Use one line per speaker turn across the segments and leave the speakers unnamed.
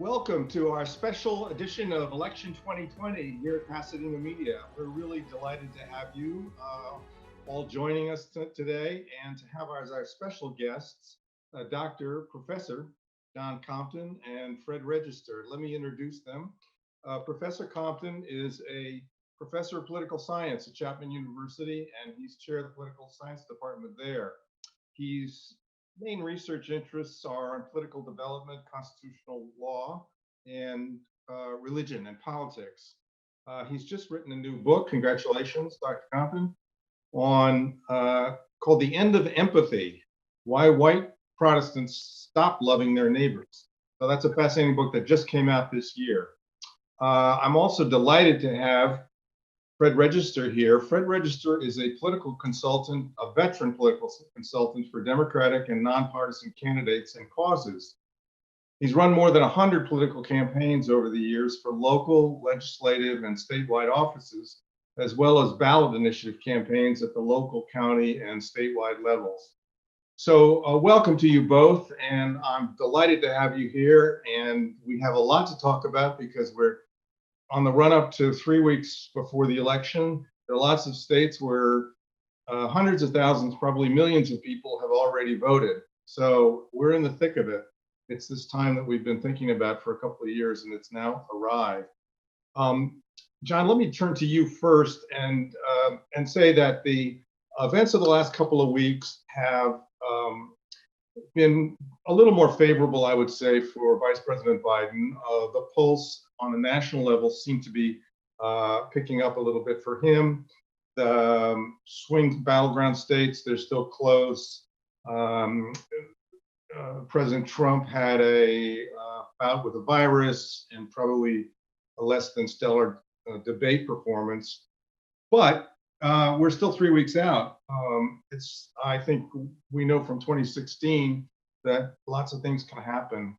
Welcome to our special edition of Election 2020 here at Pasadena Media. We're really delighted to have you all joining us today and to have as our special guests, Professor John Compton and Fred Register. Let me introduce them. Professor Compton is a professor of political science at Chapman University, and he's chair of the political science department there. His main research interests are in political development, constitutional law, and religion and politics. He's just written a new book, congratulations, Dr. Compton, on called The End of Empathy, Why White Protestants Stop Loving Their Neighbors. So that's a fascinating book that just came out this year. I'm also delighted to have Fred Register here. Fred Register is a political consultant, a veteran political consultant for Democratic and nonpartisan candidates and causes. He's run more than 100 political campaigns over the years for local, legislative, and statewide offices, as well as ballot initiative campaigns at the local, county, and statewide levels. So welcome to you both, and I'm delighted to have you here. And we have a lot to talk about because we're on the run up to 3 weeks before the election. There are lots of states where hundreds of thousands, probably millions of people have already voted. So we're in the thick of it. It's this time that we've been thinking about for a couple of years, and it's now arrived. John, let me turn to you first and say that the events of the last couple of weeks have been a little more favorable, I would say, for Vice President Biden. The polls on a national level seem to be picking up a little bit for him. The swing battleground states, they're still close. President Trump had a bout with the virus and probably a less than stellar debate performance. But we're still 3 weeks out. I think we know from 2016 that lots of things can happen.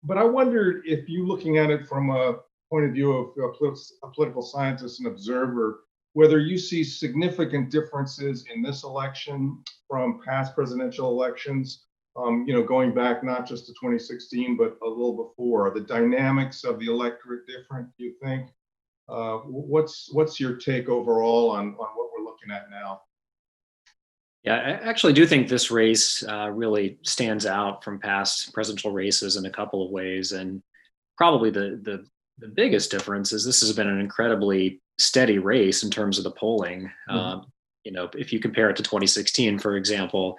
But I wondered if you, looking at it from a point of view of a political scientist and observer, whether you see significant differences in this election from past presidential elections, going back not just to 2016, but a little before. Are the dynamics of the electorate different, do you think? What's your take overall on what we're looking at now?
Yeah, I actually do think this race really stands out from past presidential races in a couple of ways. And probably the biggest difference is this has been an incredibly steady race in terms of the polling. If you compare it to 2016, for example,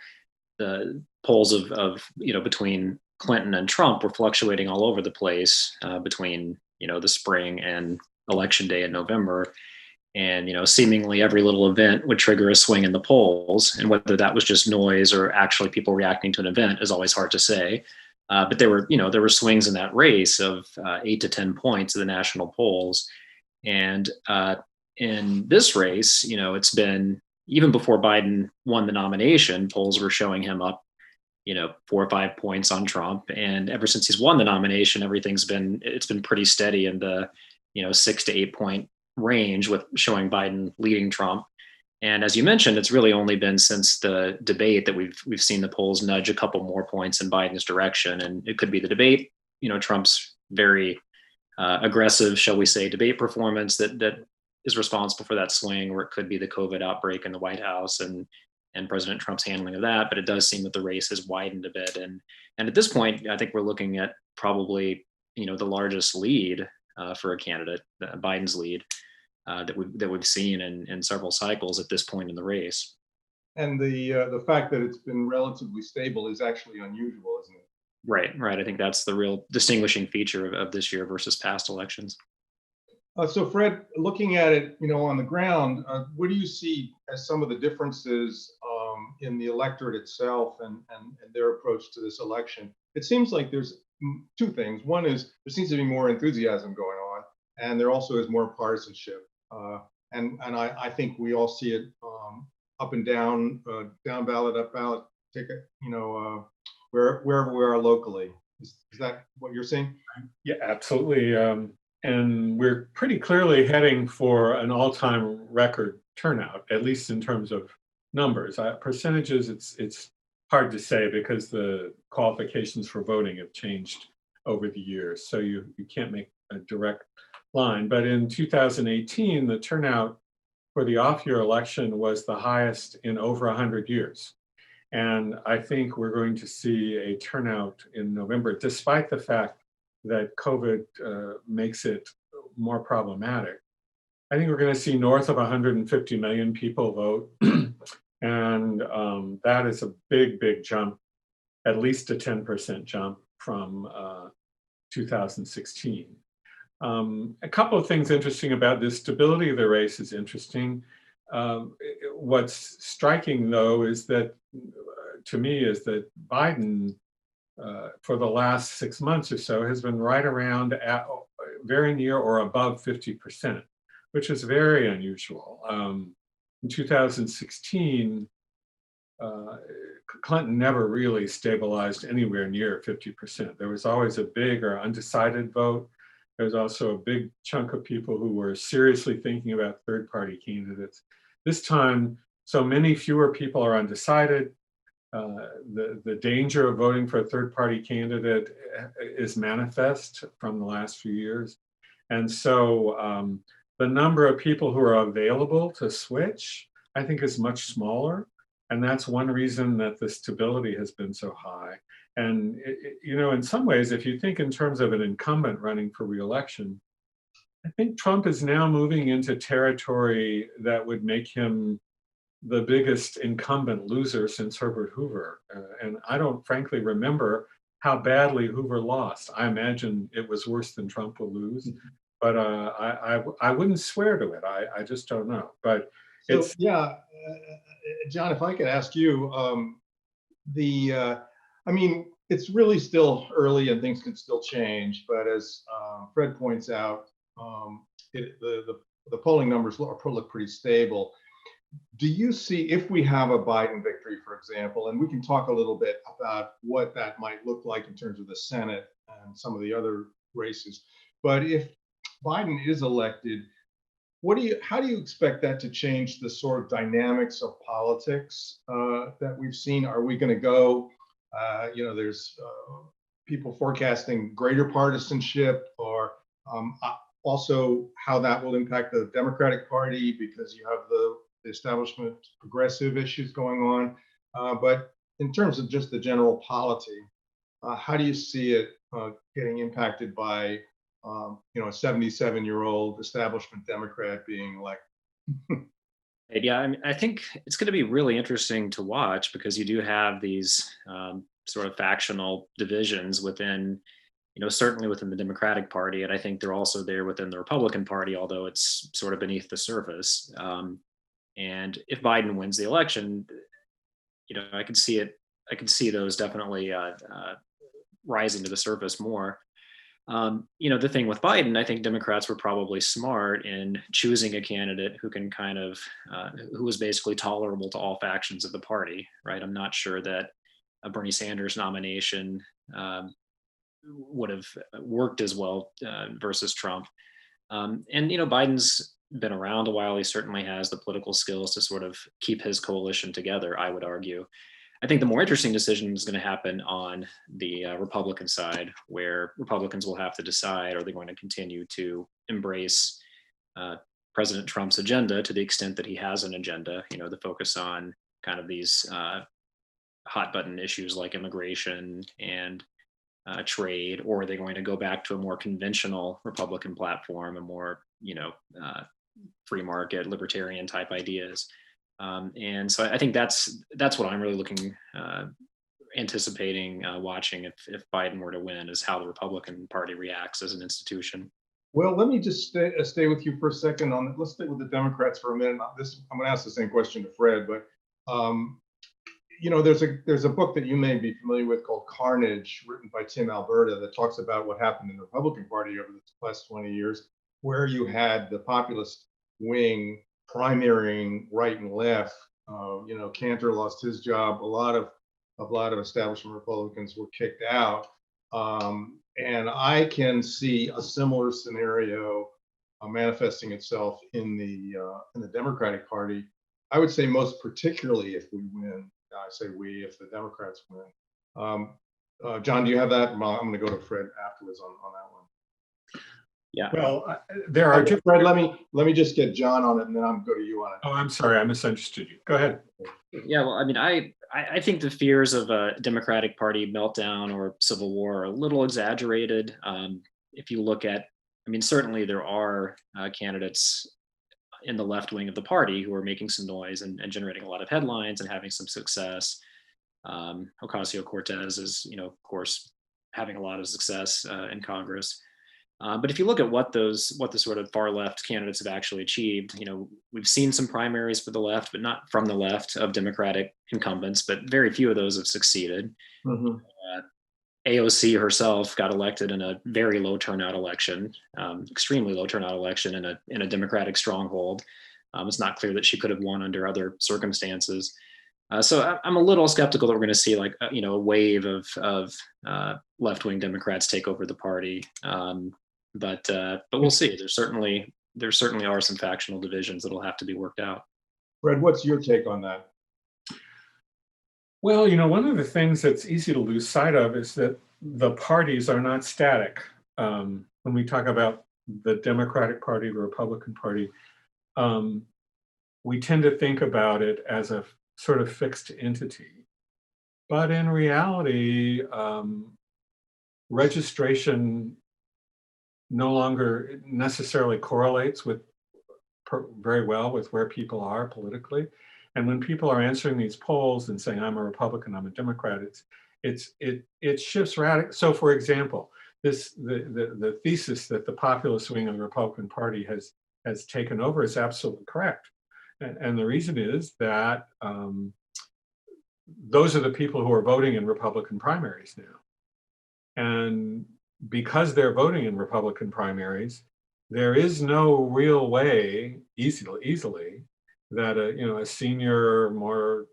the polls of between Clinton and Trump were fluctuating all over the place between the spring and election day in November. And seemingly every little event would trigger a swing in the polls, and whether that was just noise or actually people reacting to an event is always hard to say. But there were swings in that race of 8 to 10 points of the national polls. And in this race, it's been, even before Biden won the nomination, polls were showing him up 4 or 5 points on Trump. And ever since he's won the nomination, it's been pretty steady in the 6 to 8 point range, with showing Biden leading Trump. And as you mentioned, it's really only been since the debate that we've seen the polls nudge a couple more points in Biden's direction. And it could be the debate, Trump's very aggressive, shall we say, debate performance that is responsible for that swing, or it could be the COVID outbreak in the White House and President Trump's handling of that. But it does seem that the race has widened a bit. And at this point, I think we're looking at probably, the largest lead for a candidate, Biden's lead, that we've seen in several cycles at this point in the race.
And the fact that it's been relatively stable is actually unusual, isn't it?
Right. I think that's the real distinguishing feature of this year versus past elections.
So Fred, looking at it, on the ground, what do you see as some of the differences in the electorate itself and their approach to this election? It seems like there's two things. One is there seems to be more enthusiasm going on, and there also is more partisanship. And I think we all see it up and down, down ballot, up ballot, ticket, wherever we are locally. Is that what you're seeing?
Yeah, absolutely. And we're pretty clearly heading for an all-time record turnout, at least in terms of numbers. Percentages, it's hard to say because the qualifications for voting have changed over the years. So you can't make a direct line. But in 2018, the turnout for the off-year election was the highest in over 100 years. And I think we're going to see a turnout in November, despite the fact that COVID makes it more problematic. I think we're going to see north of 150 million people vote. And that is a big, big jump, at least a 10% jump from 2016. A couple of things interesting about this stability of the race is interesting. What's striking, though, is that, to me, is that Biden, for the last 6 months or so, has been right around at very near or above 50%, which is very unusual. In 2016, Clinton never really stabilized anywhere near 50%. There was always a big or undecided vote. There was also a big chunk of people who were seriously thinking about third-party candidates. This time, so many fewer people are undecided. The danger of voting for a third-party candidate is manifest from the last few years. And so the number of people who are available to switch, I think, is much smaller. And that's one reason that the stability has been so high. And, in some ways, if you think in terms of an incumbent running for re-election, I think Trump is now moving into territory that would make him the biggest incumbent loser since Herbert Hoover. And I don't frankly remember how badly Hoover lost. I imagine it was worse than Trump will lose, but I wouldn't swear to it. I just don't know. But
So,
it's
yeah, John, if I could ask you, I mean, it's really still early and things can still change, but as Fred points out, the polling numbers look pretty stable. Do you see, if we have a Biden victory, for example, and we can talk a little bit about what that might look like in terms of the Senate and some of the other races, but if Biden is elected, how do you expect that to change the sort of dynamics of politics that we've seen? Are we going to go, there's people forecasting greater partisanship, or also how that will impact the Democratic Party because you have the establishment progressive issues going on. But in terms of just the general polity, how do you see it getting impacted by a 77-year-old establishment Democrat being elected?
Yeah, I mean, I think it's going to be really interesting to watch because you do have these sort of factional divisions within, certainly within the Democratic Party, and I think they're also there within the Republican Party, although it's sort of beneath the surface. And if Biden wins the election, I could see it. I could see those definitely rising to the surface more. The thing with Biden, I think Democrats were probably smart in choosing a candidate who can kind of, who was basically tolerable to all factions of the party, right? I'm not sure that a Bernie Sanders nomination would have worked as well versus Trump. Biden's been around a while. He certainly has the political skills to sort of keep his coalition together, I would argue. I think the more interesting decision is going to happen on the Republican side, where Republicans will have to decide, are they going to continue to embrace President Trump's agenda to the extent that he has an agenda, the focus on kind of these hot button issues like immigration and trade, or are they going to go back to a more conventional Republican platform, a more, free market, libertarian type ideas? And so I think that's what I'm really anticipating watching if Biden were to win, is how the Republican Party reacts as an institution.
Well, let me just stay with you for a second on. Let's stay with the Democrats for a minute. I'm going to ask the same question to Fred, but there's a book that you may be familiar with called Carnage, written by Tim Alberta, that talks about what happened in the Republican Party over the last 20 years, where you had the populist wing primarying right and left. Cantor lost his job. A lot of establishment Republicans were kicked out, and I can see a similar scenario manifesting itself in the Democratic Party. I would say most particularly if we win. I say we if the Democrats win. John, do you have that? Well, I'm going to go to Fred afterwards on that one.
Yeah.
Well, there are
Okay, Fred, let me just get John on it, and then I'm go to you on it.
Oh, I'm sorry, I misunderstood you. Go ahead.
Yeah, well, I mean, I think the fears of a Democratic Party meltdown or civil war are a little exaggerated. If you look at, I mean, certainly there are candidates in the left wing of the party who are making some noise and generating a lot of headlines and having some success. Ocasio-Cortez is, of course, having a lot of success in Congress. But if you look at what the sort of far left candidates have actually achieved, we've seen some primaries for the left, but not from the left of Democratic incumbents, but very few of those have succeeded.
Mm-hmm.
AOC herself got elected in a very low turnout election, extremely low turnout election in a Democratic stronghold. It's not clear that she could have won under other circumstances. So I'm a little skeptical that we're going to see like a wave of left-wing Democrats take over the party. But we'll see. There certainly are some factional divisions that'll have to be worked out.
Fred, what's your take on that?
Well, one of the things that's easy to lose sight of is that the parties are not static. When we talk about the Democratic Party, the Republican Party, we tend to think about it as a sort of fixed entity. But in reality, registration no longer necessarily correlates very well with where people are politically. And when people are answering these polls and saying, I'm a Republican, I'm a Democrat, it shifts radically. So for example, the thesis that the populist wing of the Republican Party has taken over is absolutely correct. And the reason is that those are the people who are voting in Republican primaries now. And because they're voting in Republican primaries, there is no real way easily that a senior, more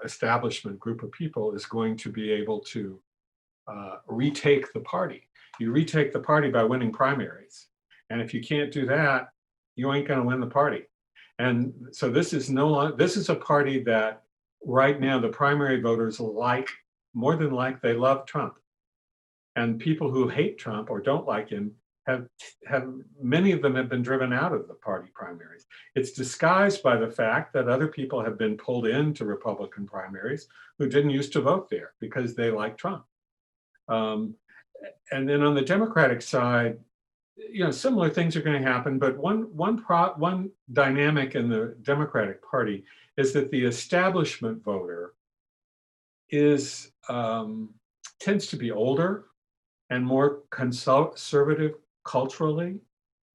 establishment group of people is going to be able to retake the party. You retake the party by winning primaries, and if you can't do that, you ain't going to win the party. And so this is a party that right now the primary voters like more than they love Trump. And people who hate Trump or don't like him have many of them have been driven out of the party primaries. It's disguised by the fact that other people have been pulled into Republican primaries who didn't used to vote there because they like Trump. And then on the Democratic side, similar things are going to happen. But one dynamic in the Democratic Party is that the establishment voter tends to be older and more conservative culturally.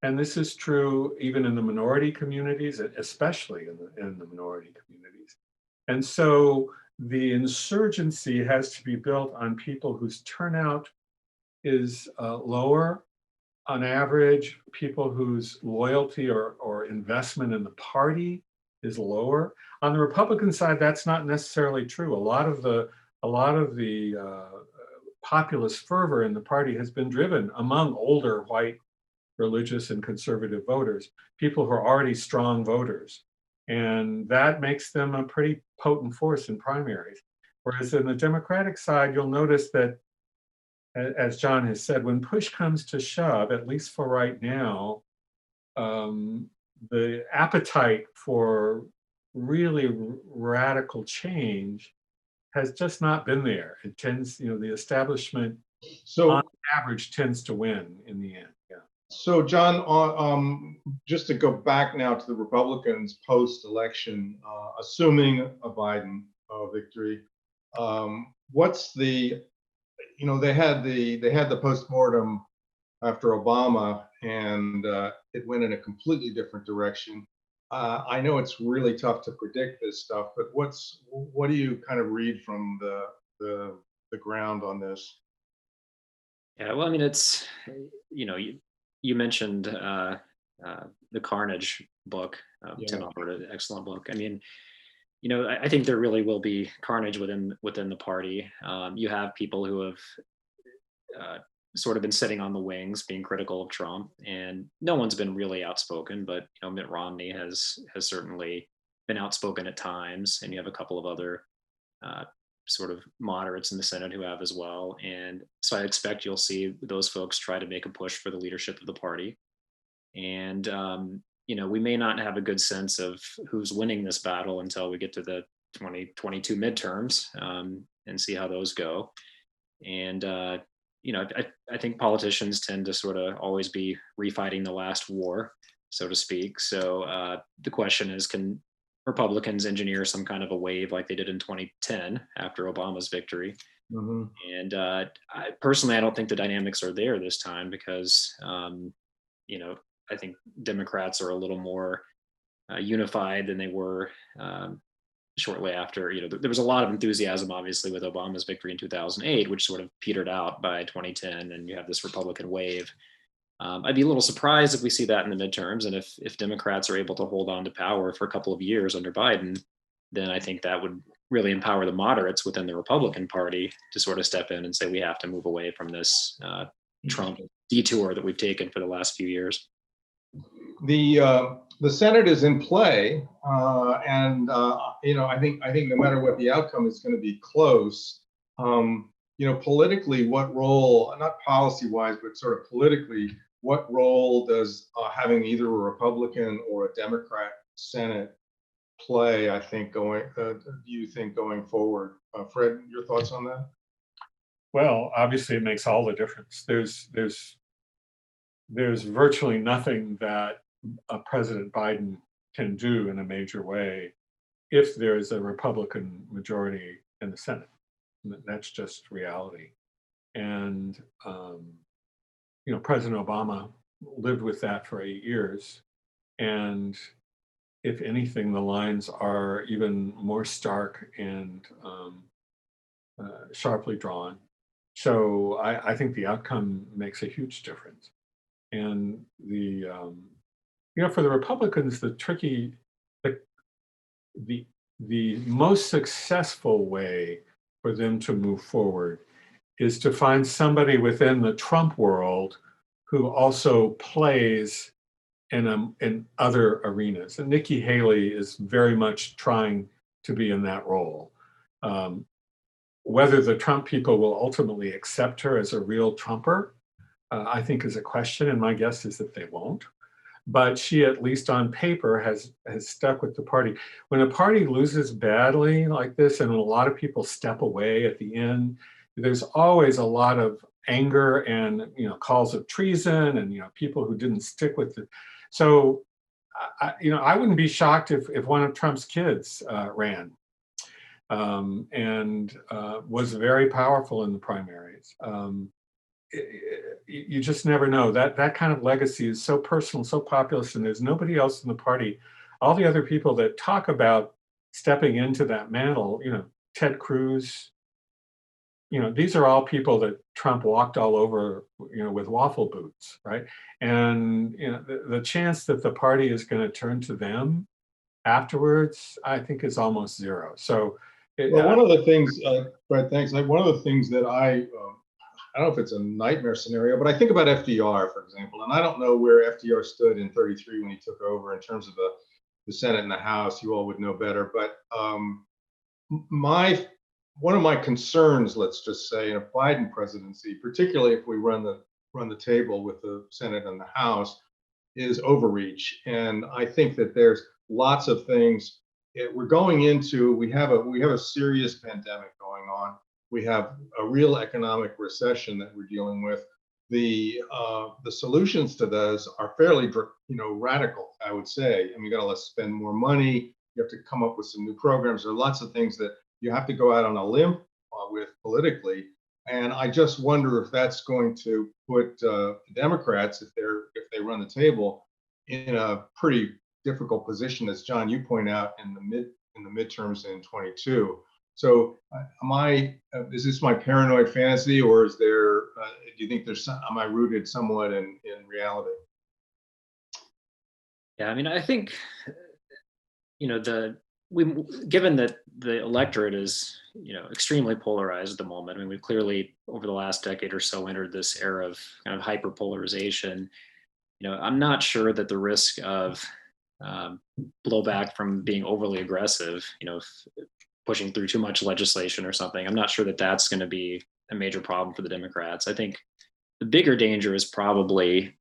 And this is true even in the minority communities, especially in the minority communities. And so the insurgency has to be built on people whose turnout is lower on average, people whose loyalty or investment in the party is lower. On the Republican side, that's not necessarily true. A lot of the populist fervor in the party has been driven among older white religious and conservative voters, people who are already strong voters. And that makes them a pretty potent force in primaries. Whereas in the Democratic side, you'll notice that, as John has said, when push comes to shove, at least for right now, the appetite for really radical change has just not been there. It tends, the establishment on average tends to win in the end. Yeah.
So John, just to go back now to the Republicans post-election, assuming a Biden victory, what's the, they had the postmortem after Obama, and it went in a completely different direction. I know it's really tough to predict this stuff, but what do you kind of read from the ground on this?
Yeah, well, I mean, it's you mentioned the Carnage book. Tim Albert, an excellent book. I mean, I think there really will be carnage within the party. You have people who have sort of been sitting on the wings, being critical of Trump, and no one's been really outspoken. But Mitt Romney has certainly been outspoken at times, and you have a couple of other sort of moderates in the Senate who have as well. And so I expect you'll see those folks try to make a push for the leadership of the party. And, we may not have a good sense of who's winning this battle until we get to the 2022 midterms, and see how those go. And, I think politicians tend to sort of always be refighting the last war, so to speak. So the question is, can Republicans engineer some kind of a wave like they did in 2010 after Obama's victory?
Mhm.
And I don't think the dynamics are there this time because, I think Democrats are a little more unified than they were shortly after. There was a lot of enthusiasm, obviously, with Obama's victory in 2008, which sort of petered out by 2010, and you have this Republican wave. I'd be a little surprised if we see that in the midterms, and if Democrats are able to hold on to power for a couple of years under Biden, then I think that would really empower the moderates within the Republican Party to sort of step in and say we have to move away from this Trump detour that we've taken for the last few years.
The Senate is in play, and I think no matter what the outcome is going to be close. Politically, what role, not policy-wise, but sort of politically, what role does having either a Republican or a Democrat Senate play? I think do you think going forward, Fred? Your thoughts on that?
Well, obviously, it makes all the difference. There's virtually nothing that President Biden can do in a major way if there's a Republican majority in the Senate. That's just reality. And, President Obama lived with that for 8 years. And if anything, the lines are even more stark and sharply drawn. So I think the outcome makes a huge difference. And for the Republicans, the most successful way for them to move forward is to find somebody within the Trump world who also plays in other arenas. And Nikki Haley is very much trying to be in that role. Whether the Trump people will ultimately accept her as a real Trumper, I think is a question, and my guess is that they won't. But she, at least on paper, has stuck with the party. When a party loses badly like this, and a lot of people step away at the end, there's always a lot of anger and calls of treason, and people who didn't stick with it. So, I wouldn't be shocked if one of Trump's kids ran and was very powerful in the primaries. You just never know. That kind of legacy is so personal, so populist, and there's nobody else in the party. All the other people that talk about stepping into that mantle, Ted Cruz, these are all people that Trump walked all over, with waffle boots, right? And the chance that the party is going to turn to them afterwards, I think, is almost zero. So,
one of the things, Fred, thanks. One of the things that I don't know if it's a nightmare scenario, but I think about FDR, for example, and I don't know where FDR stood in 33 when he took over in terms of the Senate and the House. You all would know better. But one of my concerns, let's just say, in a Biden presidency, particularly if we run the table with the Senate and the House, is overreach. And I think that there's lots of things we're going into. We have a serious pandemic going on. We have a real economic recession that we're dealing with. The solutions to those are fairly, radical, I would say. I mean, you got to spend more money. You have to come up with some new programs. There are lots of things that you have to go out on a limb with politically. And I just wonder if that's going to put Democrats, if they run the table, in a pretty difficult position, as John, you point out, in the midterms in 22. So is this my paranoid fantasy, or is there, do you think am I rooted somewhat in reality?
Yeah, I mean, I think, given that the electorate is, extremely polarized at the moment. I mean, we've clearly, over the last decade or so, entered this era of kind of hyperpolarization. I'm not sure that the risk of blowback from being overly aggressive, pushing through too much legislation or something. I'm not sure that that's going to be a major problem for the Democrats. I think the bigger danger is probably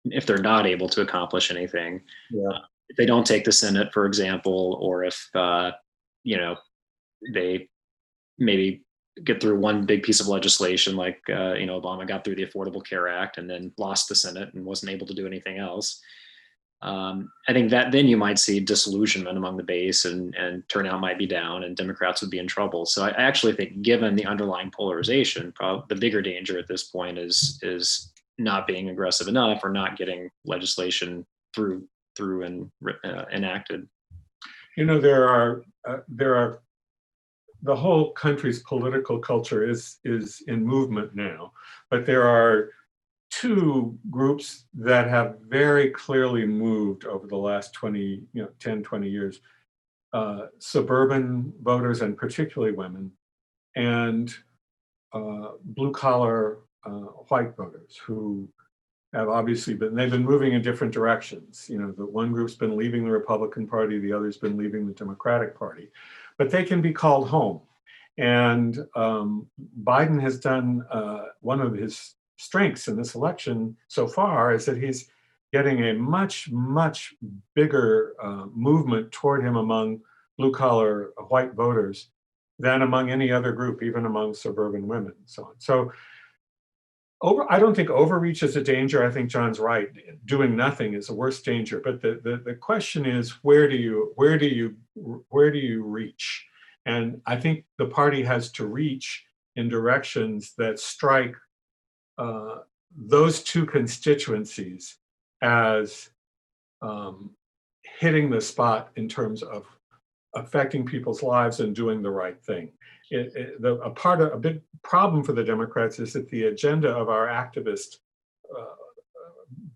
if they're not able to accomplish anything.
Yeah.
If they don't take the Senate, for example, or if they maybe get through one big piece of legislation, like Obama got through the Affordable Care Act and then lost the Senate and wasn't able to do anything else. I think that then you might see disillusionment among the base, and turnout might be down, and Democrats would be in trouble. So I actually think, given the underlying polarization, the bigger danger at this point is not being aggressive enough or not getting legislation through and enacted.
There are the whole country's political culture is in movement now, but there are two groups that have very clearly moved over the last 10, 20 years. Suburban voters, and particularly women, and blue collar white voters who have obviously they've been moving in different directions. The one group's been leaving the Republican Party, the other's been leaving the Democratic Party, but they can be called home. And Biden has done one of his strengths in this election so far is that he's getting a much, much bigger movement toward him among blue collar white voters than among any other group, even among suburban women and so on. So I don't think overreach is a danger. I think John's right. Doing nothing is the worst danger. But the question is, where do you reach? And I think the party has to reach in directions that strike those two constituencies as hitting the spot in terms of affecting people's lives and doing the right thing. A big problem for the Democrats is that the agenda of our activist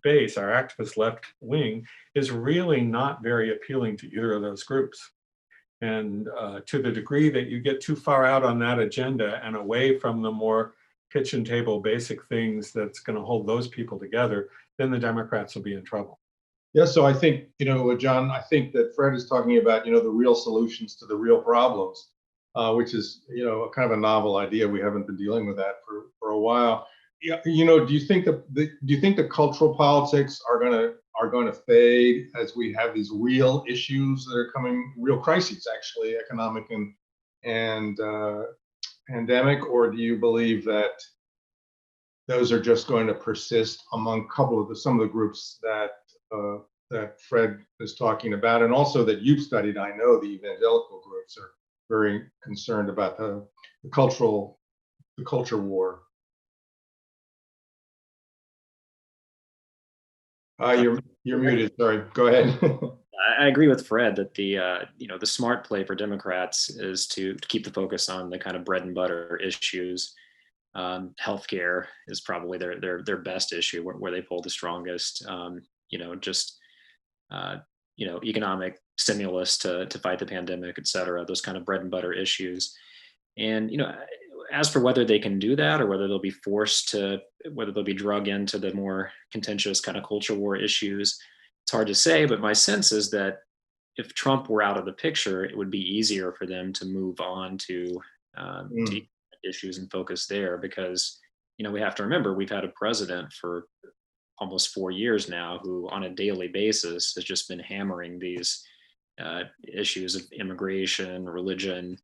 base, our activist left wing, is really not very appealing to either of those groups. And to the degree that you get too far out on that agenda and away from the more kitchen table basic things that's going to hold those people together, then the Democrats will be in trouble.
Yeah, so I think, John, I think that Fred is talking about, the real solutions to the real problems, which is, kind of a novel idea. We haven't been dealing with that for a while. Yeah, do you think the cultural politics are going to fade as we have these real issues that are coming, real crises, actually, economic and pandemic, or do you believe that those are just going to persist among some of the groups that Fred is talking about, and also that you've studied? I know the evangelical groups are very concerned about the culture war. You're muted. Sorry. Go ahead.
I agree with Fred that the smart play for Democrats is to keep the focus on the kind of bread and butter issues. Healthcare is probably their best issue, where they pull the strongest. Economic stimulus to fight the pandemic, et cetera, those kind of bread and butter issues. And, as for whether they can do that or whether they'll be drug into the more contentious kind of culture war issues, it's hard to say. But my sense is that if Trump were out of the picture, it would be easier for them to move on to issues and focus there, because, we have to remember, we've had a president for almost 4 years now who on a daily basis has just been hammering these issues of immigration, religion.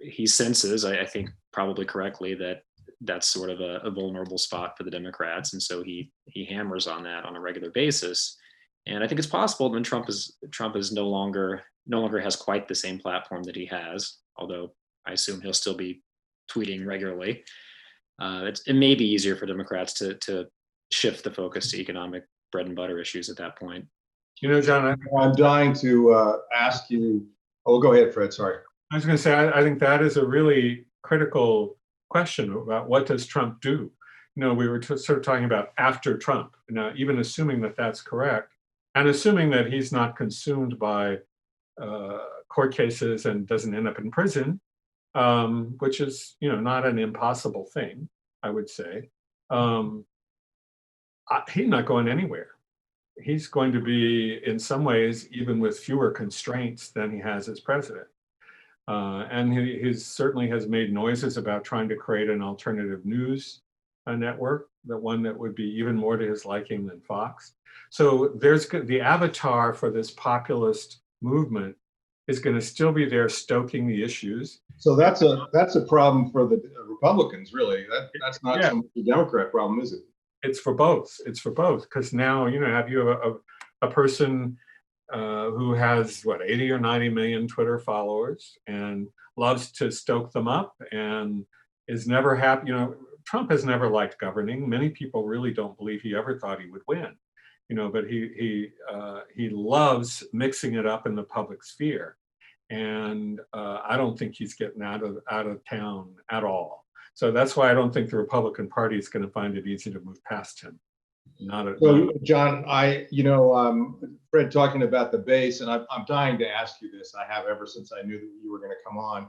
He senses, I think probably correctly, that that's sort of a vulnerable spot for the Democrats, and so he hammers on that on a regular basis. And I think it's possible that Trump is no longer has quite the same platform that he has, although I assume he'll still be tweeting regularly. It may be easier for Democrats to shift the focus to economic bread and butter issues at that point.
John,
I'm dying to ask you. Oh, go ahead, Fred. Sorry.
I was going to say, I think that is a really critical question about what does Trump do. We were sort of talking about after Trump. Now, even assuming that that's correct, and assuming that he's not consumed by court cases and doesn't end up in prison, which is, not an impossible thing, I would say. He's not going anywhere. he's going to be, in some ways, even with fewer constraints than he has as president. And he certainly has made noises about trying to create an alternative news network, the one that would be even more to his liking than Fox. So there's the avatar for this populist movement is going to still be there, stoking the issues.
So that's a problem for the Republicans, really. That's not so much a Democrat problem, is it?
It's for both. It's for both, because now, have you a person who has 80 or 90 million Twitter followers and loves to stoke them up and is never happy. Trump has never liked governing. Many people really don't believe he ever thought he would win, but he loves mixing it up in the public sphere. And I don't think he's getting out of town at all. So that's why I don't think the Republican Party is going to find it easy to move past him.
So, John, Fred talking about the base, and I'm dying to ask you this. I have ever since I knew that you were going to come on.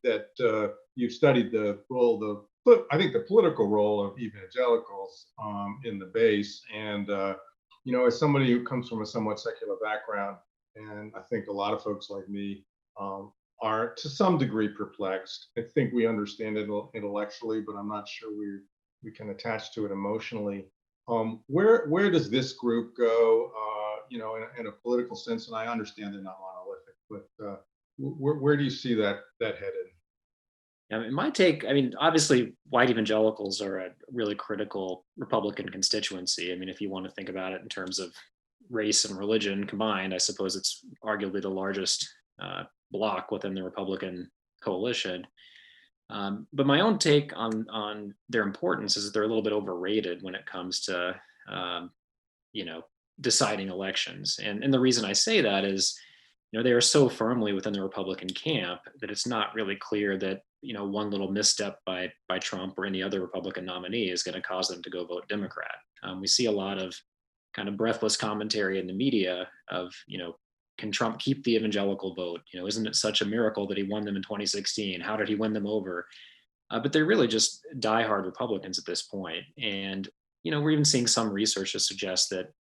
That you've studied the political role of evangelicals in the base, and as somebody who comes from a somewhat secular background, and I think a lot of folks like me are to some degree perplexed. I think we understand it intellectually, but I'm not sure we can attach to it emotionally. Where does this group go, in a political sense? And I understand they're not monolithic, but where do you see that headed?
My take, obviously, white evangelicals are a really critical Republican constituency. If you want to think about it in terms of race and religion combined, I suppose it's arguably the largest bloc within the Republican coalition. But my own take on their importance is that they're a little bit overrated when it comes to, deciding elections. And the reason I say that is, they are so firmly within the Republican camp that it's not really clear that, one little misstep by Trump or any other Republican nominee is going to cause them to go vote Democrat. We see a lot of kind of breathless commentary in the media of, can Trump keep the evangelical vote? Isn't it such a miracle that he won them in 2016? How did he win them over? But they're really just diehard Republicans at this point. And, we're even seeing some research to suggest that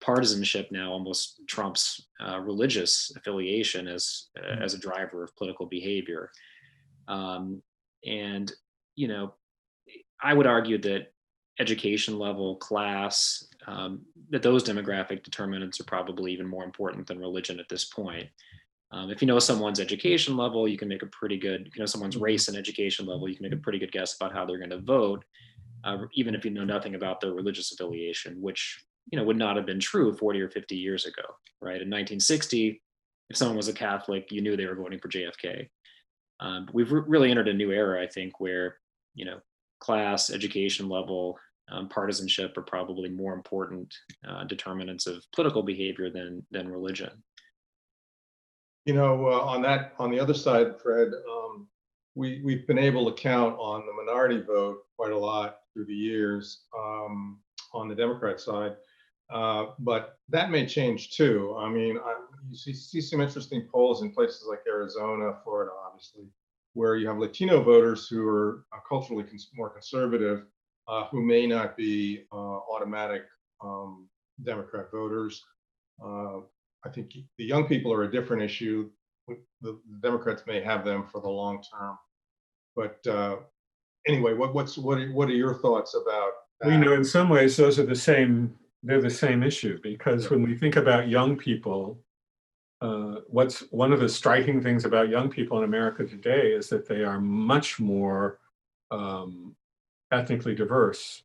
partisanship now almost trumps religious affiliation as a driver of political behavior. And, I would argue that education level, class, that those demographic determinants are probably even more important than religion at this point. If you know someone's education level, you can make a pretty good, someone's race and education level, you can make a pretty good guess about how they're going to vote, even if you know nothing about their religious affiliation, which, would not have been true 40 or 50 years ago, right? In 1960, if someone was a Catholic, you knew they were voting for JFK. But we've really entered a new era, I think, where, class, education level, partisanship are probably more important determinants of political behavior than religion.
On the other side, Fred, we've been able to count on the minority vote quite a lot through the years on the Democrat side, but that may change too. You see some interesting polls in places like Arizona, Florida, obviously, where you have Latino voters who are culturally more conservative, who may not be automatic Democrat voters. I think the young people are a different issue. The Democrats may have them for the long term. But anyway, what are your thoughts about that?
Well, in some ways, those are they're the same issue, because when we think about young people, what's one of the striking things about young people in America today is that they are much more ethnically diverse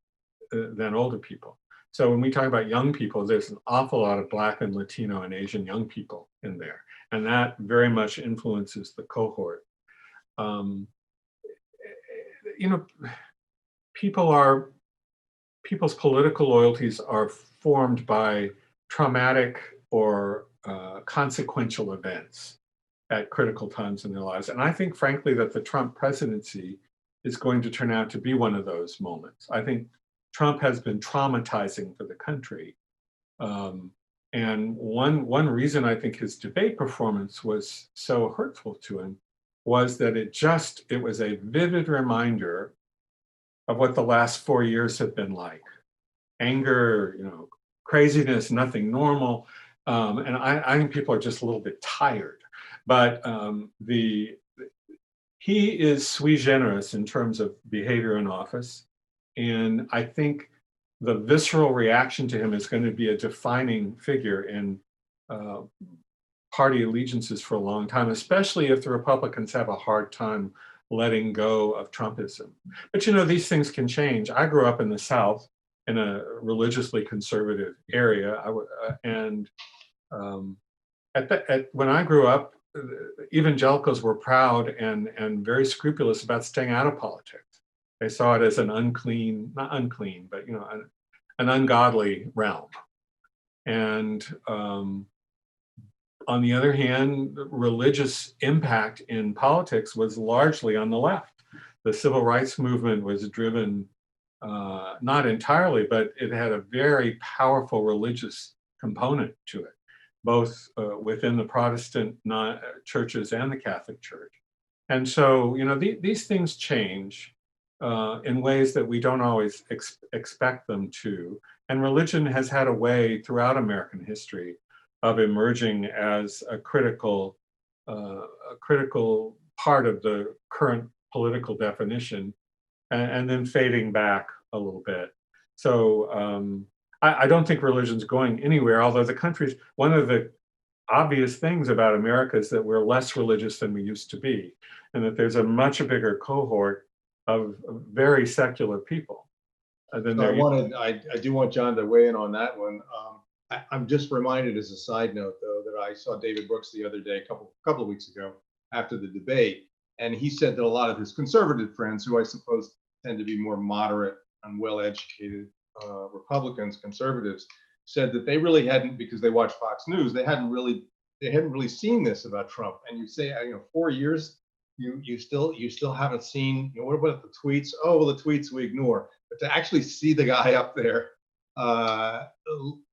than older people. So when we talk about young people, there's an awful lot of Black and Latino and Asian young people in there. And that very much influences the cohort. People's political loyalties are formed by traumatic or consequential events at critical times in their lives. And I think, frankly, that the Trump presidency is going to turn out to be one of those moments. I think Trump has been traumatizing for the country. And one reason I think his debate performance was so hurtful to him was that it was a vivid reminder of what the last 4 years have been like. Anger, craziness, nothing normal. And I think people are just a little bit tired. But he is sui generis in terms of behavior in office. And I think the visceral reaction to him is going to be a defining figure in party allegiances for a long time, especially if the Republicans have a hard time letting go of Trumpism. But these things can change. I grew up in the South in a religiously conservative area, when I grew up, evangelicals were proud and very scrupulous about staying out of politics. They saw it as an unclean, not unclean, but an ungodly realm. And on the other hand, religious impact in politics was largely on the left. The civil rights movement was driven, not entirely, but it had a very powerful religious component to it, both within the Protestant churches and the Catholic Church. And so, these things change in ways that we don't always expect them to. And religion has had a way throughout American history of emerging as a critical part of the current political definition, and then fading back a little bit. So I don't think religion's going anywhere, although one of the obvious things about America is that we're less religious than we used to be, and that there's a much bigger cohort of very secular people than there used to be.
I do want John to weigh in on that one. I'm just reminded as a side note, though, that I saw David Brooks the other day, a couple of weeks ago, after the debate, and he said that a lot of his conservative friends, who I suppose tend to be more moderate and well-educated Republicans, conservatives, said that they really hadn't, because they watched Fox News, they hadn't really seen this about Trump. And you say, 4 years, you still haven't seen. What about the tweets? Oh, well, the tweets we ignore, but to actually see the guy up there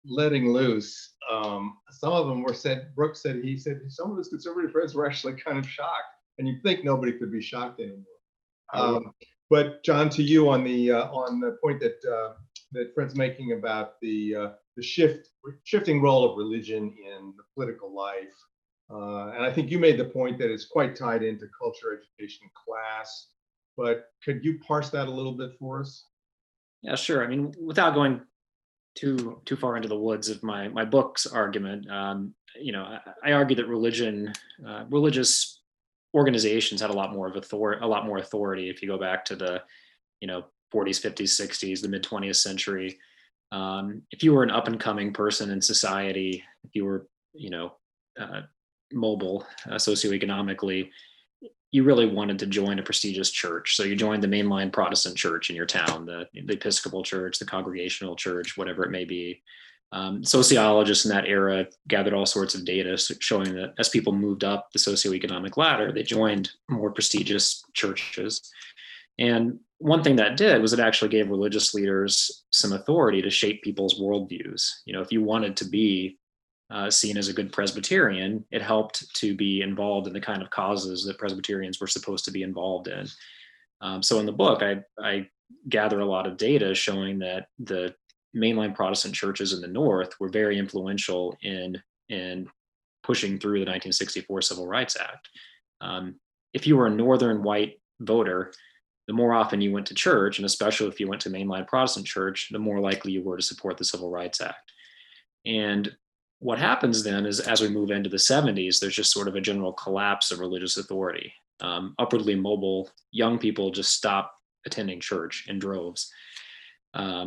letting loose. Some of them Brooks said some of his conservative friends were actually kind of shocked, and you'd think nobody could be shocked anymore. But John, to you on the point that Fred's making about the shifting role of religion in the political life, and I think you made the point that it's quite tied into culture, education, class. But could you parse that a little bit for us?
Yeah, sure. I mean, without going too far into the woods of my book's argument, I argue that religious organizations had a lot more authority if you go back to the 40s, 50s, 60s, the mid 20th century. If you were an up and coming person in society, if you were mobile socioeconomically, you really wanted to join a prestigious church. So you joined the mainline Protestant church in your town, the Episcopal church, the Congregational church, whatever it may be. Sociologists in that era gathered all sorts of data showing that as people moved up the socioeconomic ladder, they joined more prestigious churches. And one thing that did was it actually gave religious leaders some authority to shape people's worldviews. If you wanted to be seen as a good Presbyterian, it helped to be involved in the kind of causes that Presbyterians were supposed to be involved in. So in the book, I gather a lot of data showing that the mainline Protestant churches in the North were very influential in pushing through the 1964 Civil Rights Act. If you were a Northern white voter, the more often you went to church, and especially if you went to mainline Protestant church, the more likely you were to support the Civil Rights Act. And what happens then is, as we move into the 70s, there's just sort of a general collapse of religious authority. Upwardly mobile young people just stop attending church in droves. As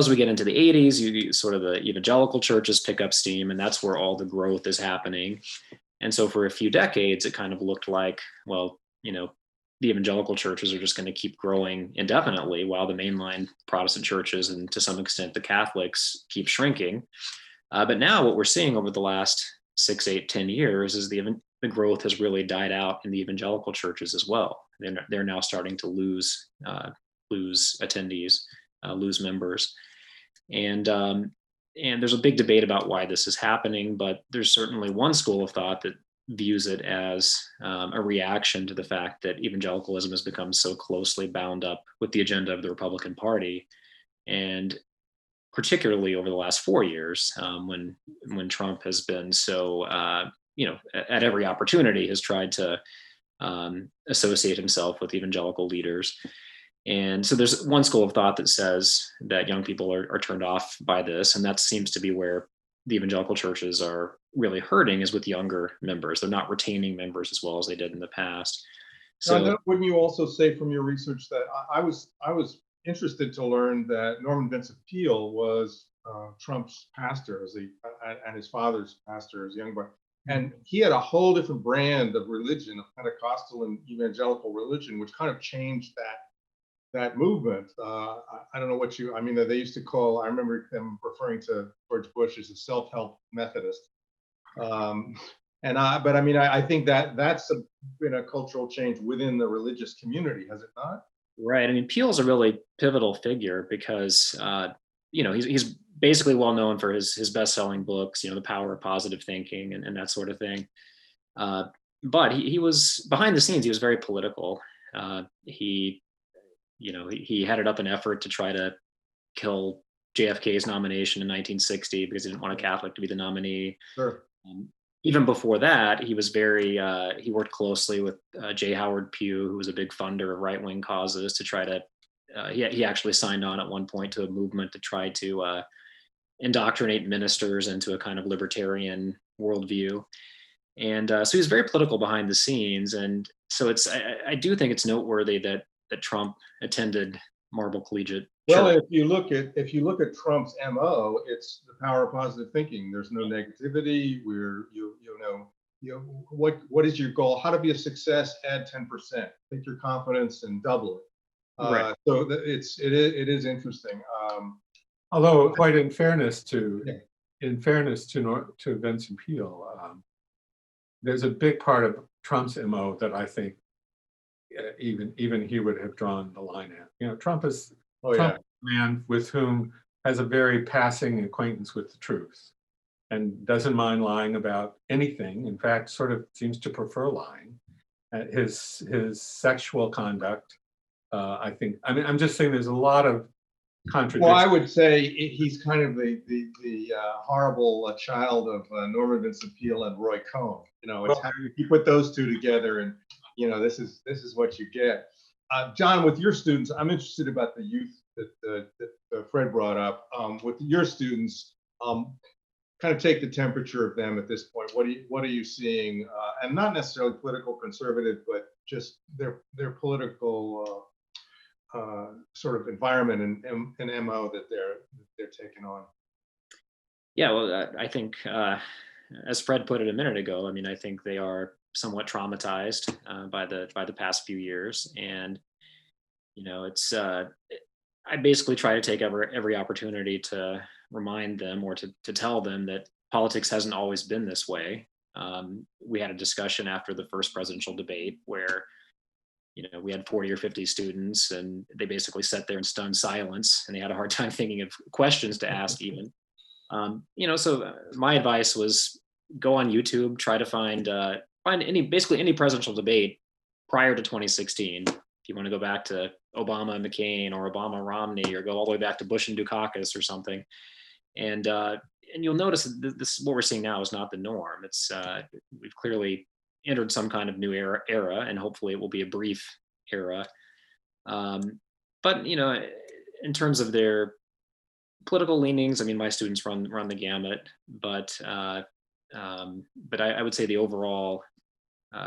we get into the 80s, sort of the evangelical churches pick up steam, and that's where all the growth is happening. And so for a few decades, it kind of looked like, the evangelical churches are just going to keep growing indefinitely while the mainline Protestant churches, and to some extent the Catholics, keep shrinking. But now what we're seeing over the last 6, 8, 10 years is the growth has really died out in the evangelical churches as well. They're now starting to lose attendees, lose members. And there's a big debate about why this is happening, but there's certainly one school of thought that views it as a reaction to the fact that evangelicalism has become so closely bound up with the agenda of the Republican Party. And particularly over the last 4 years, when Trump has been so, at every opportunity has tried to associate himself with evangelical leaders. And so there's one school of thought that says that young people are turned off by this, and that seems to be where the evangelical churches are really hurting, is with younger members. They're not retaining members as well as they did in the past.
John,
So
wouldn't you also say from your research that I was interested to learn that Norman Vincent Peale was Trump's pastor and his father's pastor as a young boy, and he had a whole different brand of religion, of Pentecostal and evangelical religion, which kind of changed that movement. I don't know what I mean, they used to call, I remember them referring to George Bush as a self-help Methodist. But I mean, I think that's been a cultural change within the religious community, has it not?
right, I mean, Peele's a really pivotal figure because he's basically well known for his best-selling books, The Power of Positive Thinking and that sort of thing. But he was behind the scenes. He was very political. He headed up an effort to try to kill JFK's nomination in 1960 because he didn't want a Catholic to be the nominee.
Sure.
Even before that, he was he worked closely with J. Howard Pugh, who was a big funder of right-wing causes, to try to, he actually signed on at one point to a movement to try to indoctrinate ministers into a kind of libertarian worldview. And so he was very political behind the scenes. And so I do think it's noteworthy that Trump attended Marble Collegiate
Well,
Church.
if you look at Trump's MO, it's the power of positive thinking. There's no negativity. What is your goal? How to be a success? Add 10%. Take your confidence and double it.
Right.
So it is interesting.
Although, quite in fairness to
Yeah.
to Vincent Peale, there's a big part of Trump's MO that I think even he would have drawn the line at. Trump is Trump is a man with whom has a very passing acquaintance with the truth and doesn't mind lying about anything. In fact, sort of seems to prefer lying. His sexual conduct, I think. I mean, I'm just saying there's a lot of contradiction.
Well, I would say he's kind of the horrible child of Norman Vincent Peale and Roy Cohn. It's how you put those two together, and this is what you get. John, with your students, I'm interested about the youth that Fred brought up. With your students, kind of take the temperature of them at this point. What are you seeing? And not necessarily political conservative, but just their political sort of environment and MO that they're taking on.
Yeah, well, I think, as Fred put it a minute ago, I mean, I think they are somewhat traumatized by the past few years, and I basically try to take every opportunity to remind them or to tell them that politics hasn't always been this way. We had a discussion after the first presidential debate where we had 40 or 50 students, and they basically sat there in stunned silence, and they had a hard time thinking of questions to ask even. So my advice was go on YouTube, try to find basically any presidential debate prior to 2016. If you want to go back to Obama and McCain, or Obama Romney, or go all the way back to Bush and Dukakis or something, and you'll notice that this what we're seeing now is not the norm. It's we've clearly entered some kind of new era, and hopefully it will be a brief era. But in terms of their political leanings, I mean, my students run the gamut, but I would say the overall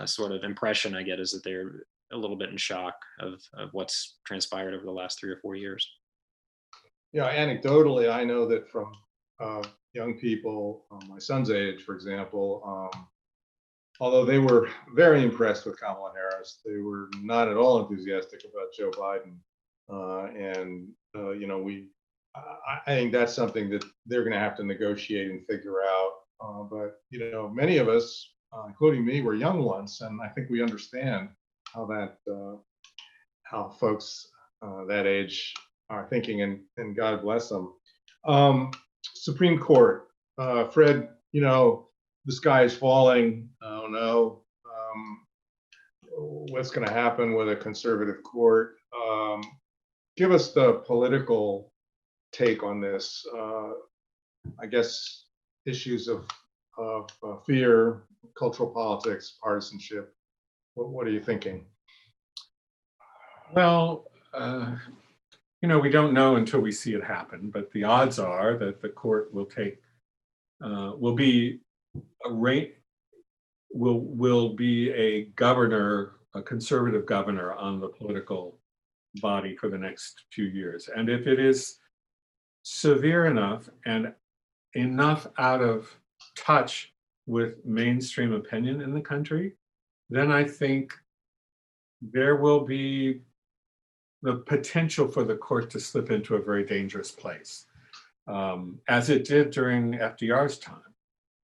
sort of impression I get is that they're a little bit in shock of what's transpired over the last 3 or 4 years.
Yeah, anecdotally, I know that from young people, my son's age, for example, although they were very impressed with Kamala Harris, they were not at all enthusiastic about Joe Biden. I think that's something that they're going to have to negotiate and figure out. But many of us, including me, were young once, and I think we understand how folks that age are thinking, and God bless them. Supreme Court, Fred, the sky is falling. Oh no. What's going to happen with a conservative court? Give us the political take on this? I guess issues of fear, cultural politics, partisanship. What are you thinking?
Well, we don't know until we see it happen, but the odds are that the court will be a governor, a conservative governor on the political body for the next few years. And if it is severe enough and enough out of touch with mainstream opinion in the country, then I think there will be the potential for the court to slip into a very dangerous place, as it did during FDR's time.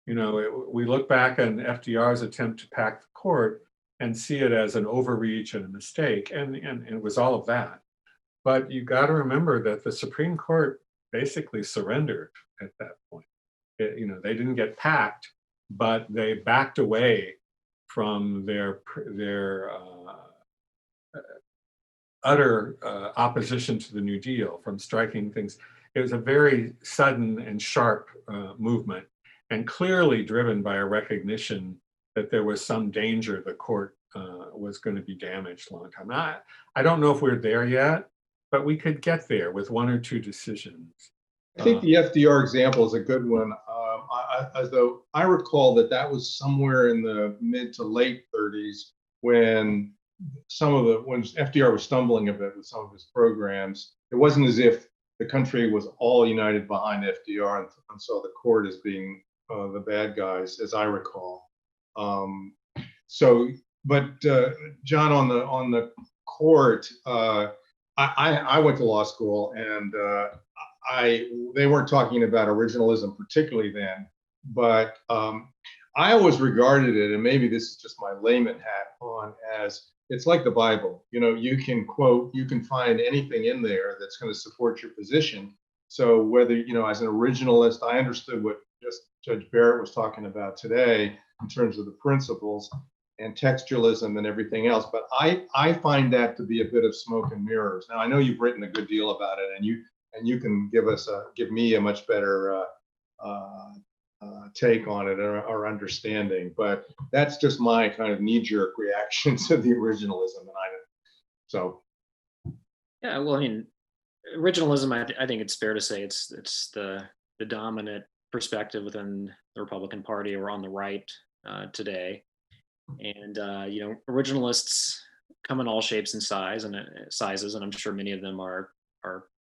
We look back on FDR's attempt to pack the court and see it as an overreach and a mistake, and it was all of that. But you got to remember that the Supreme Court basically surrendered at that point. They didn't get packed, but they backed away from their utter opposition to the New Deal, from striking things. It was a very sudden and sharp movement, and clearly driven by a recognition that there was some danger the court was going to be damaged a long time. I don't know if we're there yet, but we could get there with one or two decisions.
I think the FDR example is a good one. Though I recall that was somewhere in the mid to late 30s when when FDR was stumbling a bit with some of his programs. It wasn't as if the country was all united behind FDR and saw the court as being the bad guys, as I recall. But John, on the court, I went to law school, and they weren't talking about originalism particularly then, but I always regarded it, and maybe this is just my layman hat on, as it's like the Bible. You can find anything in there that's going to support your position. So whether, as an originalist, I understood what just Judge Barrett was talking about today in terms of the principles and textualism and everything else. But I find that to be a bit of smoke and mirrors. Now, I know you've written a good deal about it, and you can give me a much better take on it, or understanding. But that's just my kind of knee-jerk reaction to the originalism,
Yeah, well, I mean, originalism, I think it's fair to say it's the dominant perspective within the Republican Party, or on the right today. And originalists come in all shapes and sizes, and I'm sure many of them are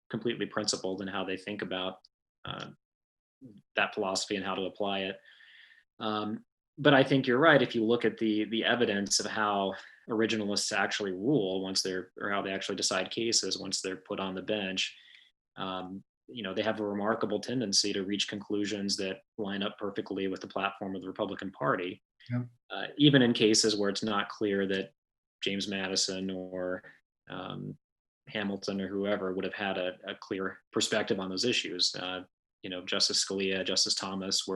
completely principled in how they think about that philosophy and how to apply it. But I think you're right. If you look at the evidence of how originalists actually rule or how they actually decide cases once they're put on the bench, they have a remarkable tendency to reach conclusions that line up perfectly with the platform of the Republican Party.
Yeah.
Even in cases where it's not clear that James Madison or Hamilton or whoever would have had a clear perspective on those issues. Justice Scalia, Justice Thomas,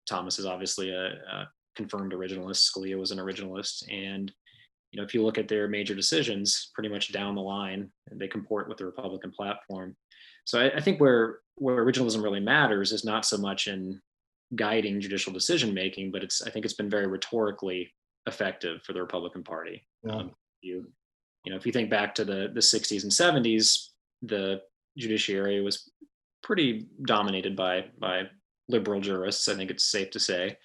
Thomas is obviously a confirmed originalist. Scalia was an originalist. And, if you look at their major decisions, pretty much down the line, they comport with the Republican platform. So I think where originalism really matters is not so much in guiding judicial decision making, but I think it's been very rhetorically effective for the Republican Party.
Yeah.
If you think back to the 60s and 70s, the judiciary was pretty dominated by liberal jurists, I think it's safe to say.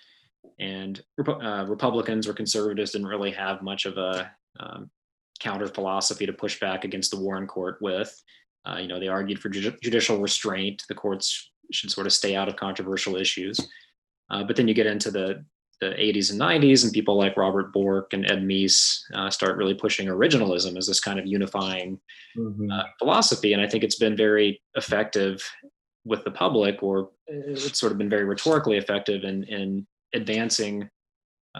And Republicans or conservatives didn't really have much of a counter philosophy to push back against the Warren Court with. They argued for judicial restraint. The courts should sort of stay out of controversial issues. But then you get into the 80s and 90s, and people like Robert Bork and Ed Meese start really pushing originalism as this kind of unifying philosophy. And I think it's been very effective with the public, or it's sort of been very rhetorically effective in advancing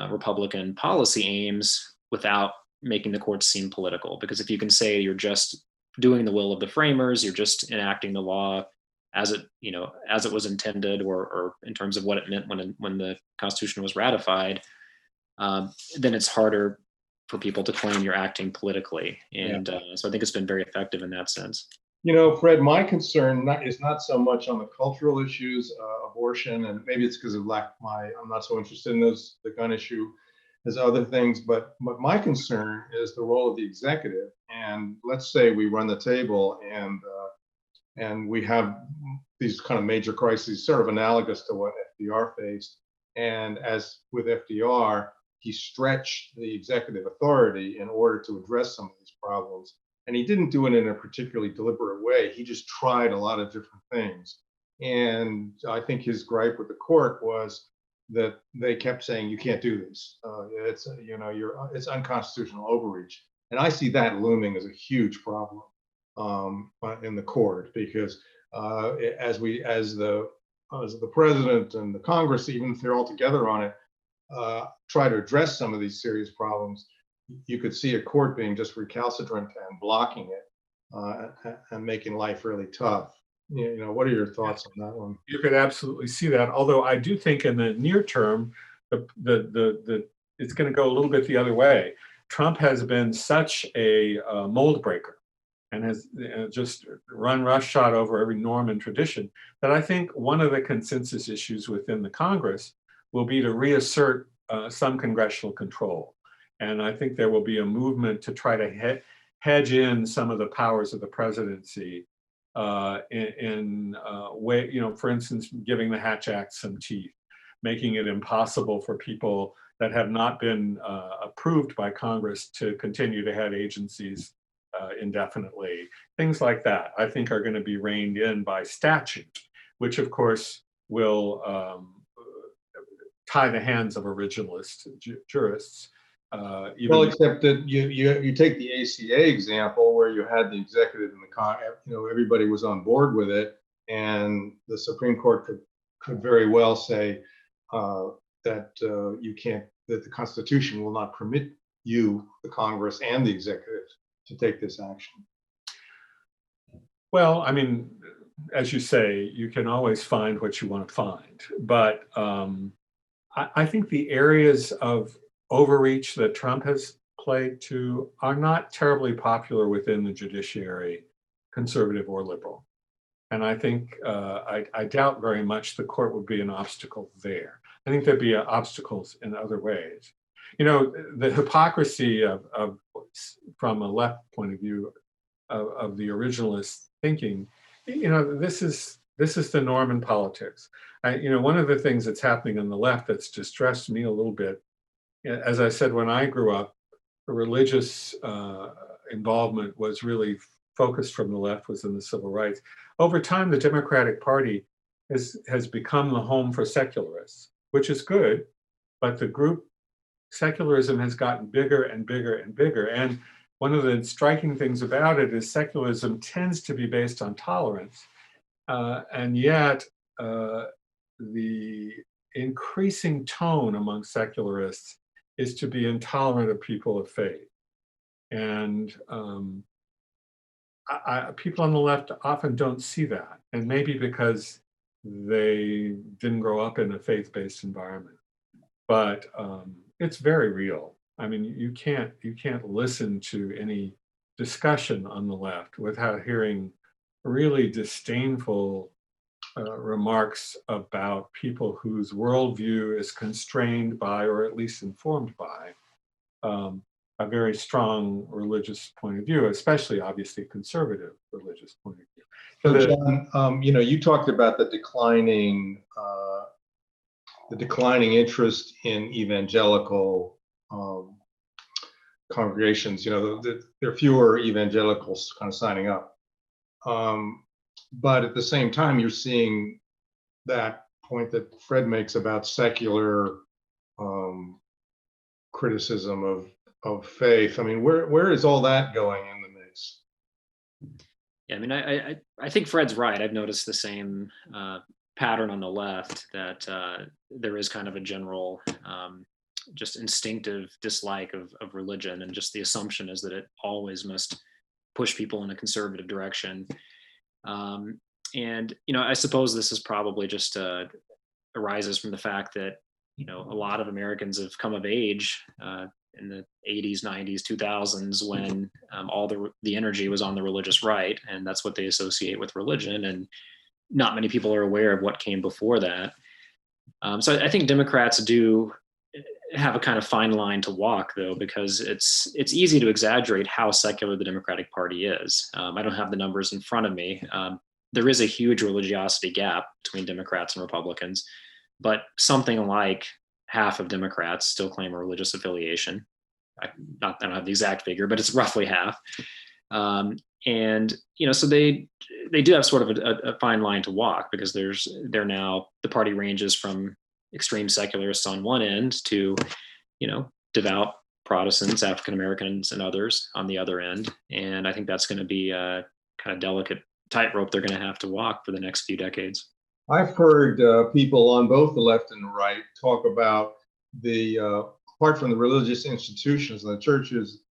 Republican policy aims without making the courts seem political. Because if you can say you're just doing the will of the framers, you're just enacting the law as it was intended, or in terms of what it meant when the Constitution was ratified, then it's harder for people to claim you're acting politically. And so I think it's been very effective in that sense.
Fred, my concern is not so much on the cultural issues, abortion, and maybe it's because of I'm not so interested in the gun issue, as other things. But my concern is the role of the executive. And let's say we run the table and we have these kind of major crises, sort of analogous to what FDR faced. And as with FDR, he stretched the executive authority in order to address some of these problems. And he didn't do it in a particularly deliberate way. He just tried a lot of different things. And I think his gripe with the court was that they kept saying, you can't do this. It's unconstitutional overreach. And I see that looming as a huge problem in the court, because as the president and the Congress, even if they're all together on it, try to address some of these serious problems, you could see a court being just recalcitrant and blocking it and making life really tough. What are your thoughts on that one?
You could absolutely see that. Although I do think in the near term, it's going to go a little bit the other way. Trump has been such a mold breaker and has just run roughshod over every norm and tradition that I think one of the consensus issues within the Congress will be to reassert some congressional control. And I think there will be a movement to try to hedge in some of the powers of the presidency in way, for instance, giving the Hatch Act some teeth, making it impossible for people that have not been approved by Congress to continue to head agencies indefinitely. Things like that, I think, are going to be reined in by statute, which of course will tie the hands of originalist jurists.
Well, except that you take the ACA example, where you had the executive and everybody was on board with it, and the Supreme Court could very well say that the Constitution will not permit you, the Congress and the executive, to take this action.
Well, I mean, as you say, you can always find what you want to find, but I think the areas of overreach that Trump has played to are not terribly popular within the judiciary, conservative or liberal. And I think I doubt very much the court would be an obstacle there. I think there'd be obstacles in other ways. The hypocrisy of from a left point of view of the originalist thinking, this is the norm in politics. One of the things that's happening on the left that's distressed me a little bit, as I said, when I grew up, the religious involvement was really focused from the left, was in the civil rights. Over time, the Democratic Party has become the home for secularists, which is good, but the group secularism has gotten bigger and bigger and bigger. And one of the striking things about it is secularism tends to be based on tolerance, and yet the increasing tone among secularists is to be intolerant of people of faith. And people on the left often don't see that, and maybe because they didn't grow up in a faith-based environment. But it's very real. I mean, you can't listen to any discussion on the left without hearing really disdainful remarks about people whose worldview is constrained by, or at least informed by, a very strong religious point of view, especially obviously conservative religious point of view.
So John, you talked about the declining interest in evangelical congregations. There are fewer evangelicals kind of signing up. But at the same time, you're seeing that point that Fred makes about secular criticism of faith. I mean, where is all that going in the mix?
Yeah, I mean, I think Fred's right. I've noticed the same pattern on the left, that there is kind of a general just instinctive dislike of religion, and just the assumption is that it always must push people in a conservative direction. And I suppose this is probably just arises from the fact that a lot of Americans have come of age in the 80s, 90s, 2000s, when all the energy was on the religious right, and that's what they associate with religion. And not many people are aware of what came before that. So I think Democrats do have a kind of fine line to walk, though, because it's easy to exaggerate how secular the Democratic Party is. I don't have the numbers in front of me. There is a huge religiosity gap between Democrats and Republicans, but something like half of Democrats still claim a religious affiliation. I don't have the exact figure, but it's roughly half. And so they do have sort of a fine line to walk, because they're now, the party ranges from extreme secularists on one end to devout Protestants, African Americans, and others on the other end. And I think that's going to be a kind of delicate tightrope they're going to have to walk for the next few decades.
I've heard people on both the left and the right talk about apart from the religious institutions and the churches,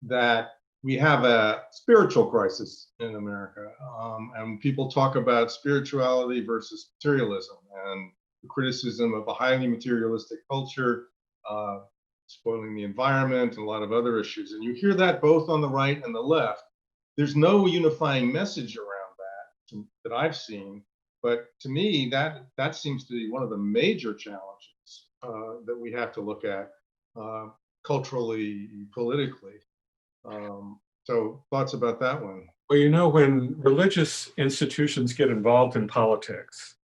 that we have a spiritual crisis in America. And people talk about spirituality versus materialism, and the criticism of a highly materialistic culture, spoiling the environment, and a lot of other issues. And you hear that both on the right and the left. There's no unifying message around that I've seen. But to me, that seems to be one of the major challenges that we have to look at culturally, politically. So thoughts about that one?
Well, when religious institutions get involved in politics,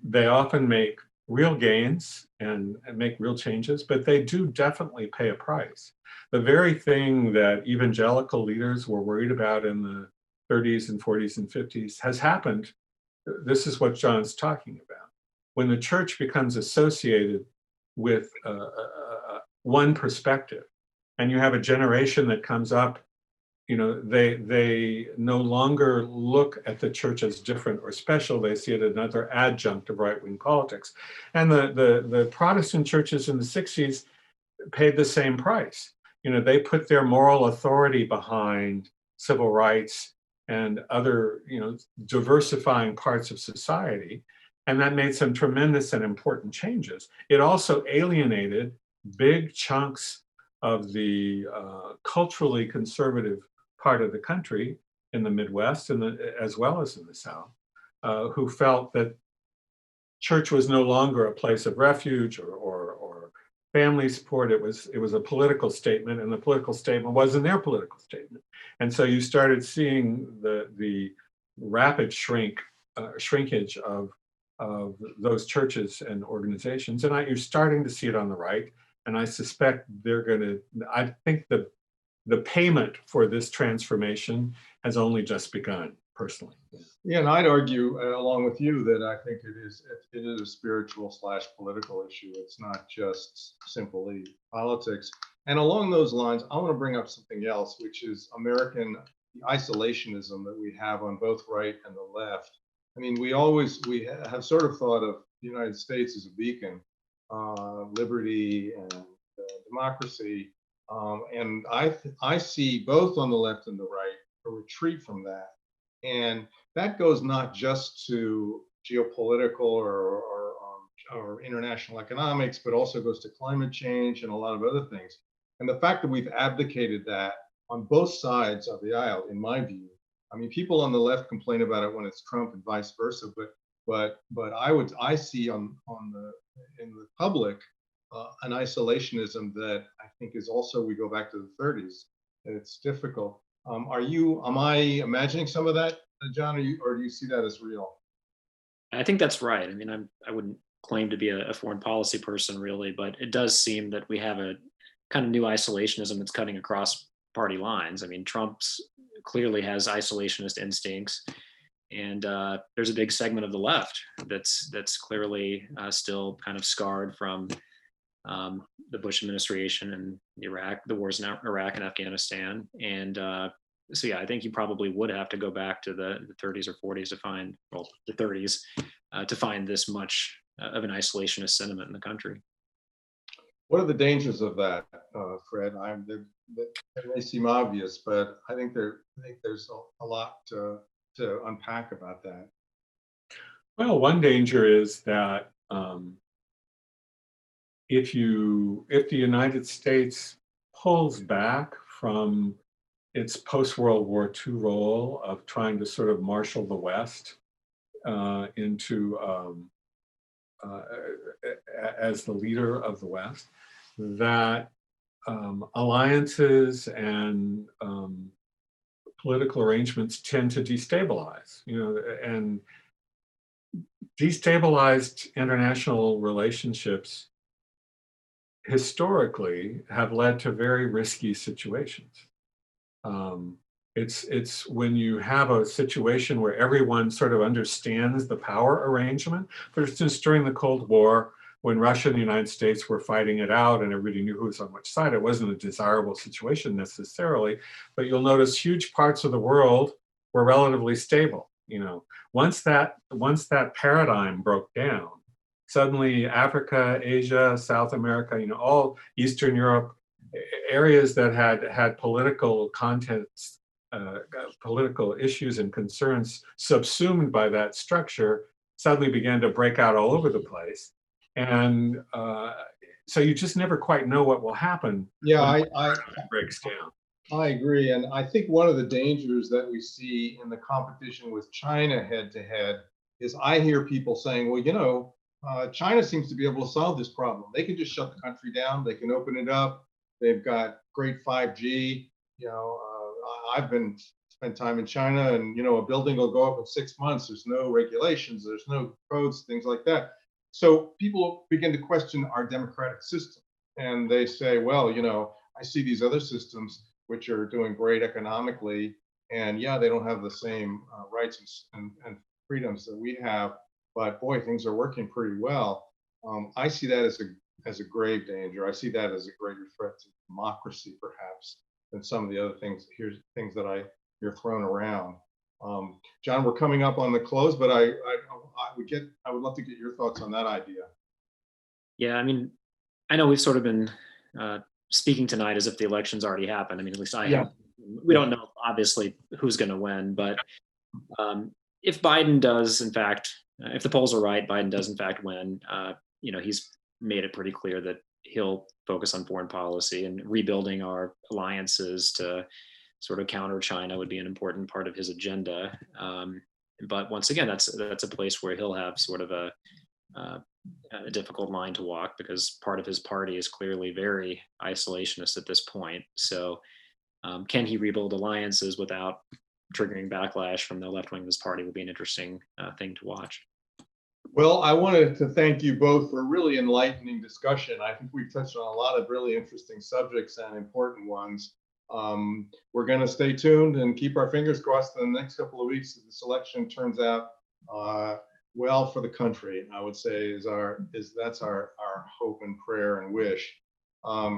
they often make real gains and make real changes, but they do definitely pay a price. The very thing that evangelical leaders were worried about in the 30s and 40s and 50s has happened. This is what John's talking about. When the church becomes associated with one perspective, and you have a generation that comes up, they no longer look at the church as different or special. They see it as another adjunct of right-wing politics. And the Protestant churches in the 60s paid the same price. They put their moral authority behind civil rights and other, diversifying parts of society. And that made some tremendous and important changes. It also alienated big chunks of the culturally conservative part of the country in the Midwest and as well as in the South, who felt that church was no longer a place of refuge or family support. It was a political statement, and the political statement wasn't their political statement. And so you started seeing the rapid shrinkage of those churches and organizations. And you're starting to see it on the right. And I suspect I think the payment for this transformation has only just begun, personally.
Yeah, and I'd argue, along with you, that I think it is a spiritual / political issue. It's not just simply politics. And along those lines, I want to bring up something else, which is American isolationism that we have on both right and the left. I mean, we have sort of thought of the United States as a beacon, liberty and democracy. And I see both on the left and the right a retreat from that. And that goes not just to geopolitical or international economics, but also goes to climate change and a lot of other things. And the fact that we've abdicated that on both sides of the aisle, in my view, I mean, people on the left complain about it when it's Trump and vice versa, but I see in the public an isolationism that I think is also, we go back to the 30s, and it's difficult. Am I imagining some of that, John, or do you see that as real?
I think that's right. I mean, I wouldn't claim to be a foreign policy person, really, but it does seem that we have a kind of new isolationism that's cutting across party lines. I mean, Trump's clearly has isolationist instincts, and there's a big segment of the left that's clearly still kind of scarred from the Bush administration and the wars in Iraq and Afghanistan. And so, yeah, I think you probably would have to go back to the 30s or 40s to find, the 30s, to find this much of an isolationist sentiment in the country.
What are the dangers of that, Fred? They may seem obvious, but I think there's a lot to unpack about that.
Well, one danger is that if the United States pulls back from its post-World War II role of trying to sort of marshal the West into as the leader of the West, that alliances and political arrangements tend to destabilize, and destabilized international relationships historically have led to very risky situations. It's when you have a situation where everyone sort of understands the power arrangement. For instance, during the Cold War, when Russia and the United States were fighting it out and everybody knew who was on which side, it wasn't a desirable situation necessarily, but you'll notice huge parts of the world were relatively stable. Once that paradigm broke down, suddenly Africa, Asia, South America, all Eastern Europe, areas that had political contents, political issues and concerns subsumed by that structure, suddenly began to break out all over the place. And so you just never quite know what will happen.
Yeah,
when it breaks down.
I agree. And I think one of the dangers that we see in the competition with China head to head is I hear people saying, well, China seems to be able to solve this problem. They can just shut the country down. They can open it up. They've got great 5G. I've spent time in China, and a building will go up in 6 months. There's no regulations. There's no codes, things like that. So people begin to question our democratic system, and they say, well, I see these other systems which are doing great economically, and yeah, they don't have the same rights and freedoms that we have, but boy, things are working pretty well. I see that as a grave danger. I see that as a greater threat to democracy, perhaps, than some of the other things. Here's things that you're thrown around. John, we're coming up on the close, but I would love to get your thoughts on that idea.
Yeah, I know we've sort of been speaking tonight as if the election's already happened. At least I have. We don't know, obviously, who's going to win, but if Biden does, in fact, if the polls are right, Biden does in fact win, he's made it pretty clear that he'll focus on foreign policy, and rebuilding our alliances to sort of counter China would be an important part of his agenda. But once again, that's a place where he'll have sort of a difficult line to walk, because part of his party is clearly very isolationist at this point. So can he rebuild alliances without triggering backlash from the left wing of his party will be an interesting thing to watch.
Well, I wanted to thank you both for a really enlightening discussion. I think we've touched on a lot of really interesting subjects and important ones. We're going to stay tuned and keep our fingers crossed in the next couple of weeks that this election turns out well for the country. I would say that's our hope and prayer and wish.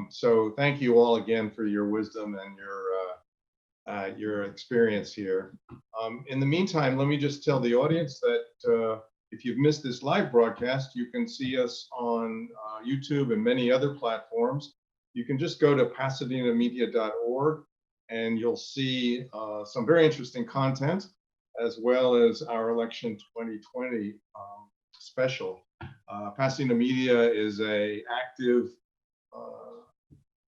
So thank you all again for your wisdom and your experience here. In the meantime, let me just tell the audience that if you've missed this live broadcast, you can see us on YouTube and many other platforms. You can just go to pasadenamedia.org and you'll see some very interesting content, as well as our election 2020 special. Pasadena Media is an active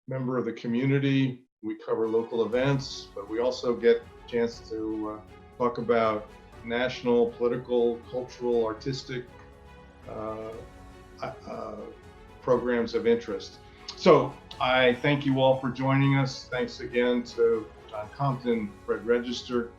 member of the community. We cover local events, but we also get a chance to talk about national, political, cultural, artistic programs of interest. So I thank you all for joining us. Thanks again to John Compton, Fred Register,